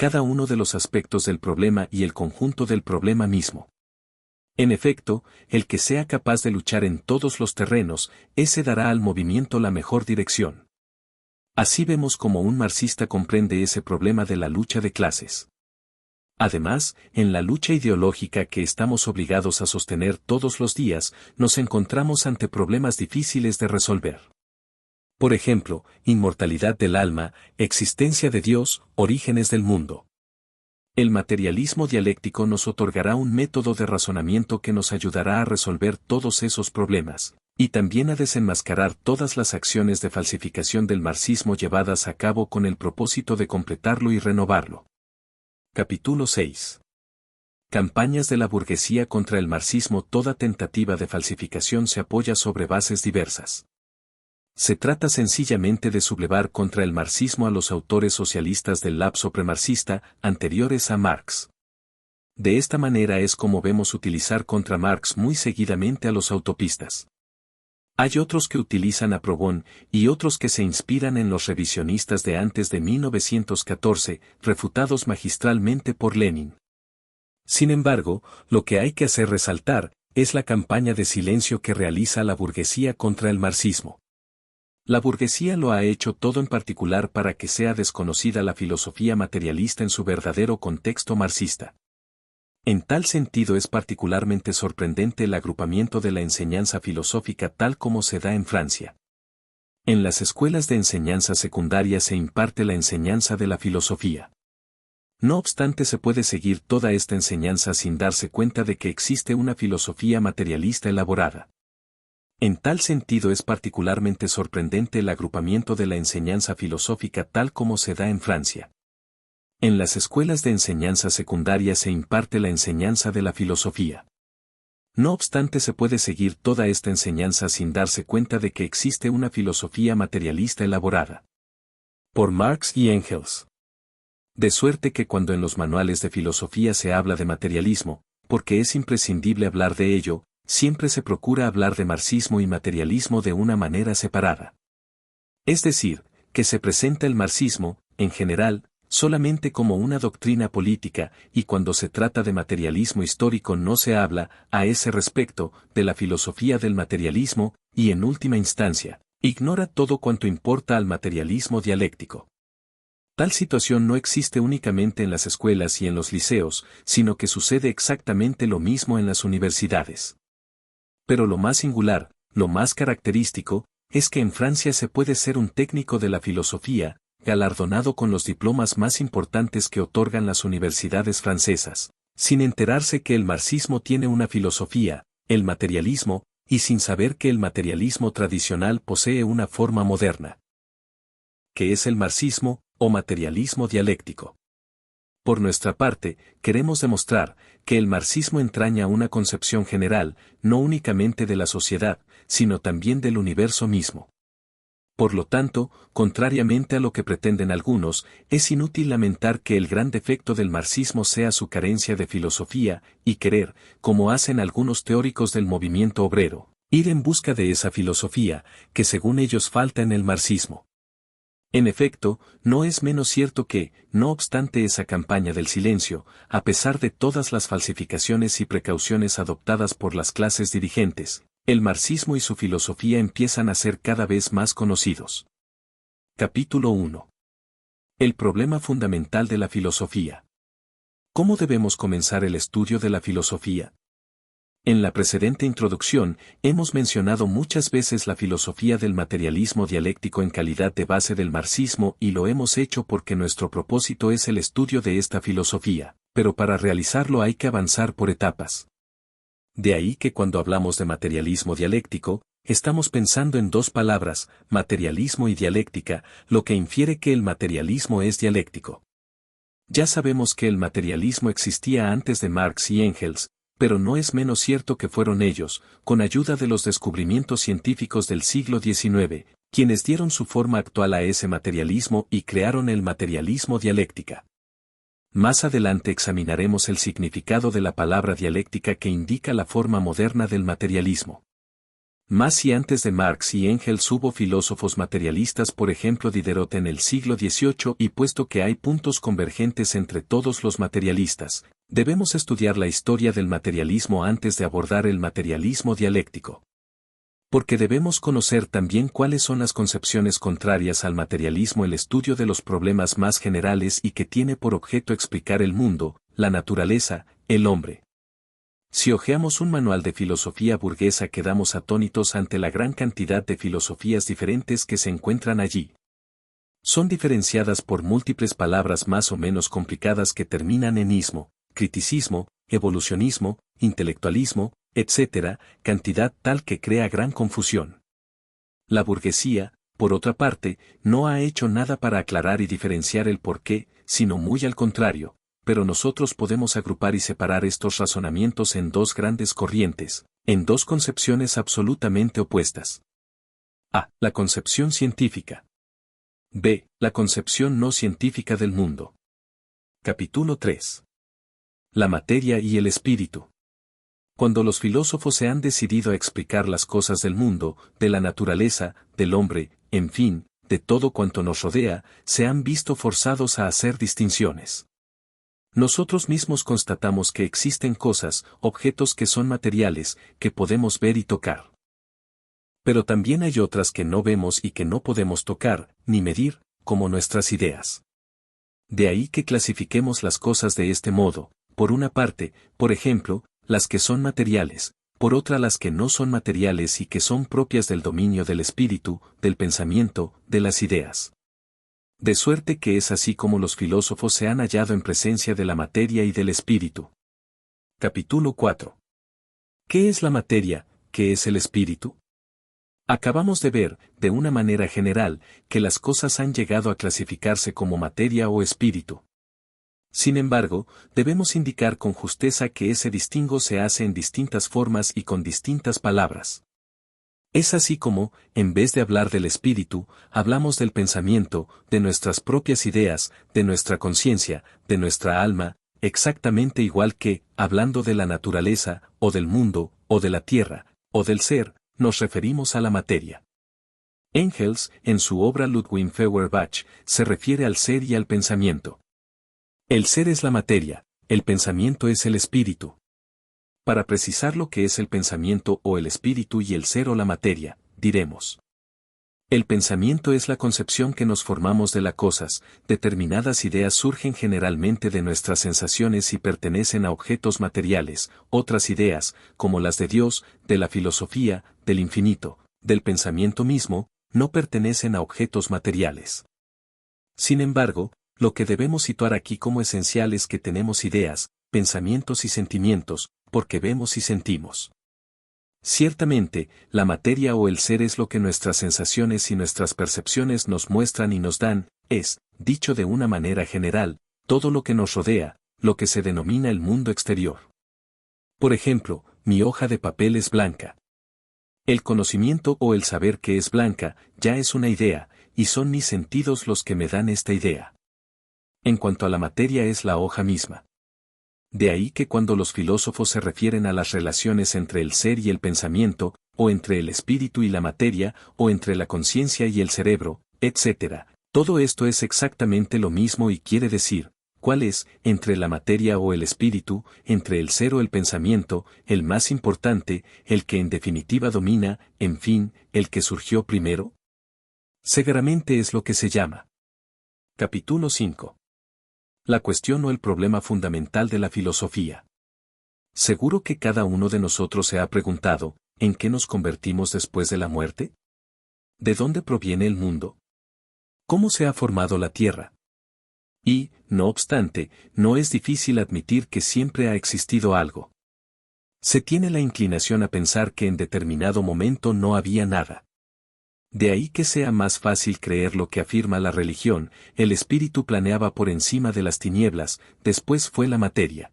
Cada uno de los aspectos del problema y el conjunto del problema mismo. En efecto, el que sea capaz de luchar en todos los terrenos, ese dará al movimiento la mejor dirección. Así vemos cómo un marxista comprende ese problema de la lucha de clases. Además, en la lucha ideológica que estamos obligados a sostener todos los días, nos encontramos ante problemas difíciles de resolver. Por ejemplo, inmortalidad del alma, existencia de Dios, orígenes del mundo. El materialismo dialéctico nos otorgará un método de razonamiento que nos ayudará a resolver todos esos problemas, y también a desenmascarar todas las acciones de falsificación del marxismo llevadas a cabo con el propósito de completarlo y renovarlo. Capítulo 6. Campañas de la burguesía contra el marxismo. Toda tentativa de falsificación se apoya sobre bases diversas. Se trata sencillamente de sublevar contra el marxismo a los autores socialistas del lapso premarxista, anteriores a Marx. De esta manera es como vemos utilizar contra Marx muy seguidamente a los utopistas. Hay otros que utilizan a Proudhon, y otros que se inspiran en los revisionistas de antes de 1914, refutados magistralmente por Lenin. Sin embargo, lo que hay que hacer resaltar, es la campaña de silencio que realiza la burguesía contra el marxismo. La burguesía lo ha hecho todo en particular para que sea desconocida la filosofía materialista en su verdadero contexto marxista. En tal sentido es particularmente sorprendente el agrupamiento de la enseñanza filosófica tal como se da en Francia. En las escuelas de enseñanza secundaria se imparte la enseñanza de la filosofía. No obstante, se puede seguir toda esta enseñanza sin darse cuenta de que existe una filosofía materialista elaborada. En tal sentido es particularmente sorprendente el agrupamiento de la enseñanza filosófica tal como se da en Francia. En las escuelas de enseñanza secundaria se imparte la enseñanza de la filosofía. No obstante, se puede seguir toda esta enseñanza sin darse cuenta de que existe una filosofía materialista elaborada por Marx y Engels. De suerte que cuando en los manuales de filosofía se habla de materialismo, porque es imprescindible hablar de ello, siempre se procura hablar de marxismo y materialismo de una manera separada. Es decir, que se presenta el marxismo, en general, solamente como una doctrina política, y cuando se trata de materialismo histórico no se habla, a ese respecto, de la filosofía del materialismo, y en última instancia, ignora todo cuanto importa al materialismo dialéctico. Tal situación no existe únicamente en las escuelas y en los liceos, sino que sucede exactamente lo mismo en las universidades. Pero lo más singular, lo más característico, es que en Francia se puede ser un técnico de la filosofía, galardonado con los diplomas más importantes que otorgan las universidades francesas, sin enterarse que el marxismo tiene una filosofía, el materialismo, y sin saber que el materialismo tradicional posee una forma moderna. ¿Qué es el marxismo, o materialismo dialéctico? Por nuestra parte, queremos demostrar que el marxismo entraña una concepción general, no únicamente de la sociedad, sino también del universo mismo. Por lo tanto, contrariamente a lo que pretenden algunos, es inútil lamentar que el gran defecto del marxismo sea su carencia de filosofía, y querer, como hacen algunos teóricos del movimiento obrero, ir en busca de esa filosofía, que según ellos falta en el marxismo. En efecto, no es menos cierto que, no obstante esa campaña del silencio, a pesar de todas las falsificaciones y precauciones adoptadas por las clases dirigentes, el marxismo y su filosofía empiezan a ser cada vez más conocidos. Capítulo 1. El problema fundamental de la filosofía. ¿Cómo debemos comenzar el estudio de la filosofía? En la precedente introducción, hemos mencionado muchas veces la filosofía del materialismo dialéctico en calidad de base del marxismo y lo hemos hecho porque nuestro propósito es el estudio de esta filosofía, pero para realizarlo hay que avanzar por etapas. De ahí que cuando hablamos de materialismo dialéctico, estamos pensando en dos palabras, materialismo y dialéctica, lo que infiere que el materialismo es dialéctico. Ya sabemos que el materialismo existía antes de Marx y Engels, pero no es menos cierto que fueron ellos, con ayuda de los descubrimientos científicos del siglo XIX, quienes dieron su forma actual a ese materialismo y crearon el materialismo dialéctica. Más adelante examinaremos el significado de la palabra dialéctica que indica la forma moderna del materialismo. Más si antes de Marx y Engels hubo filósofos materialistas, por ejemplo Diderot en el siglo XVIII, y puesto que hay puntos convergentes entre todos los materialistas, debemos estudiar la historia del materialismo antes de abordar el materialismo dialéctico. Porque debemos conocer también cuáles son las concepciones contrarias al materialismo, el estudio de los problemas más generales y que tiene por objeto explicar el mundo, la naturaleza, el hombre. Si hojeamos un manual de filosofía burguesa quedamos atónitos ante la gran cantidad de filosofías diferentes que se encuentran allí. Son diferenciadas por múltiples palabras más o menos complicadas que terminan en ismo, criticismo, evolucionismo, intelectualismo, etc., cantidad tal que crea gran confusión. La burguesía, por otra parte, no ha hecho nada para aclarar y diferenciar el porqué, sino muy al contrario, pero nosotros podemos agrupar y separar estos razonamientos en dos grandes corrientes, en dos concepciones absolutamente opuestas. A. La concepción científica. B. La concepción no científica del mundo. Capítulo 3. La materia y el espíritu. Cuando los filósofos se han decidido a explicar las cosas del mundo, de la naturaleza, del hombre, en fin, de todo cuanto nos rodea, se han visto forzados a hacer distinciones. Nosotros mismos constatamos que existen cosas, objetos que son materiales, que podemos ver y tocar. Pero también hay otras que no vemos y que no podemos tocar, ni medir, como nuestras ideas. De ahí que clasifiquemos las cosas de este modo, por una parte, por ejemplo, las que son materiales, por otra las que no son materiales y que son propias del dominio del espíritu, del pensamiento, de las ideas. De suerte que es así como los filósofos se han hallado en presencia de la materia y del espíritu. Capítulo 4. ¿Qué es la materia? ¿Qué es el espíritu? Acabamos de ver, de una manera general, que las cosas han llegado a clasificarse como materia o espíritu. Sin embargo, debemos indicar con justeza que ese distingo se hace en distintas formas y con distintas palabras. Es así como, en vez de hablar del espíritu, hablamos del pensamiento, de nuestras propias ideas, de nuestra conciencia, de nuestra alma, exactamente igual que, hablando de la naturaleza, o del mundo, o de la tierra, o del ser, nos referimos a la materia. Engels, en su obra Ludwig Feuerbach, se refiere al ser y al pensamiento. El ser es la materia, el pensamiento es el espíritu. Para precisar lo que es el pensamiento o el espíritu y el ser o la materia, diremos. El pensamiento es la concepción que nos formamos de las cosas, determinadas ideas surgen generalmente de nuestras sensaciones y pertenecen a objetos materiales, otras ideas, como las de Dios, de la filosofía, del infinito, del pensamiento mismo, no pertenecen a objetos materiales. Sin embargo, lo que debemos situar aquí como esencial es que tenemos ideas, pensamientos y sentimientos, porque vemos y sentimos. Ciertamente, la materia o el ser es lo que nuestras sensaciones y nuestras percepciones nos muestran y nos dan, es, dicho de una manera general, todo lo que nos rodea, lo que se denomina el mundo exterior. Por ejemplo, mi hoja de papel es blanca. El conocimiento o el saber que es blanca, ya es una idea, y son mis sentidos los que me dan esta idea. En cuanto a la materia es la hoja misma. De ahí que cuando los filósofos se refieren a las relaciones entre el ser y el pensamiento, o entre el espíritu y la materia, o entre la conciencia y el cerebro, etc., todo esto es exactamente lo mismo y quiere decir, ¿cuál es, entre la materia o el espíritu, entre el ser o el pensamiento, el más importante, el que en definitiva domina, en fin, el que surgió primero? Seguramente es lo que se llama. Capítulo 5. La cuestión o el problema fundamental de la filosofía. Seguro que cada uno de nosotros se ha preguntado, ¿en qué nos convertimos después de la muerte? ¿De dónde proviene el mundo? ¿Cómo se ha formado la tierra? Y, no obstante, no es difícil admitir que siempre ha existido algo. Se tiene la inclinación a pensar que en determinado momento no había nada. De ahí que sea más fácil creer lo que afirma la religión: el espíritu planeaba por encima de las tinieblas, después fue la materia.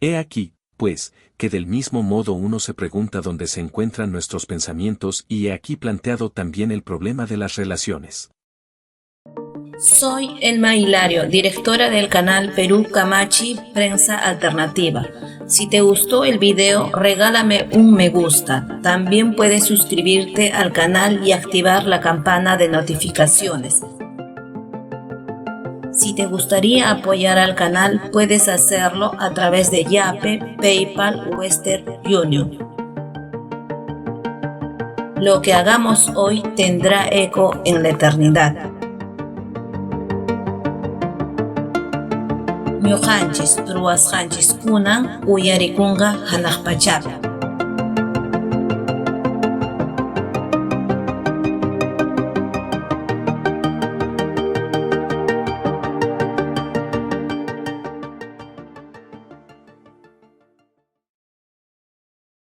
He aquí, pues, que del mismo modo uno se pregunta dónde se encuentran nuestros pensamientos, y he aquí planteado también el problema de las relaciones. Soy Elma Hilario, directora del canal Perú Camachi Prensa Alternativa. Si te gustó el video, regálame un me gusta. También puedes suscribirte al canal y activar la campana de notificaciones. Si te gustaría apoyar al canal, puedes hacerlo a través de Yape, PayPal o Western Union. Lo que hagamos hoy tendrá eco en la eternidad. Ñuqanchis ruwasqanchis kunan uyarikunqa hanaq pachapi.